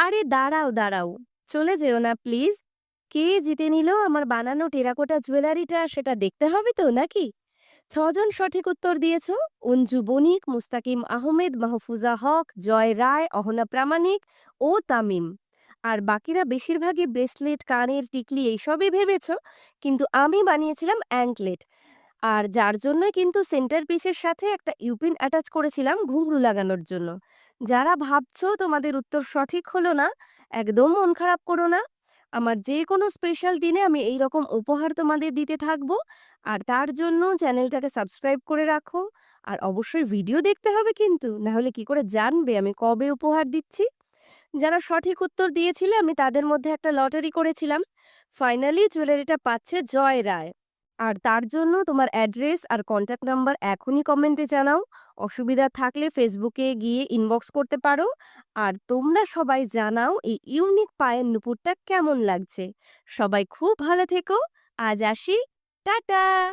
আরে দাঁড়াও, দাঁড়াও। চলে যেও না প্লিজ। কে জিতে নিল আমার বানানো টেরাকোটা জুয়েলারিটা সেটা দেখতে হবে তো নাকি? ৬ জন সঠিক উত্তর দিয়েছ। অঞ্জু বণিক, মুস্তাকিম আহমেদ, মাহফুজা হক, জয় রায়, অহনা প্রামাণিক ও তামিম। আর বাকিরা বেশিরভাগই ব্রেসলেট, কানের টিকলি এইসবই ভেবেছ। কিন্তু আমি বানিয়েছিলাম অ্যাঙ্কলেট। আর যার জন্যই কিন্তু সেন্টার পিসের সাথে একটা ইউপিন অ্যাটাচ করেছিলাম ঘুঙরু লাগানোর জন্য। যারা ভাবছো তোমাদের উত্তর সঠিক হলো না, একদম মন খারাপ করো না। আমার যেকোনো স্পেশাল দিনে আমি এইরকম উপহার তোমাদের দিতে থাকবো। আর তার জন্য চ্যানেলটাকে সাবস্ক্রাইব করে রাখো। আর অবশ্যই ভিডিও দেখতে হবে কিন্তু, না হলে কি করে জানবে আমি কবে উপহার দিচ্ছি? যারা সঠিক উত্তর দিয়েছিলে আমি তাদের মধ্যে একটা লটারি করেছিলাম। ফাইনালি জুয়েলারিটা পাচ্ছে জয় রায়। আর তার জন্য তোমার অ্যাড্রেস আর কন্ট্যাক্ট নাম্বার এখনই কমেন্টে জানাও। অসুবিধা থাকলে ফেসবুকে গিয়ে ইনবক্স করতে পারো। আর তোমরা সবাই জানাও এই ইউনিক পায়ের নুপুরটা কেমন লাগছে। সবাই খুব ভালো থেকো। আজ আসি। টাটা।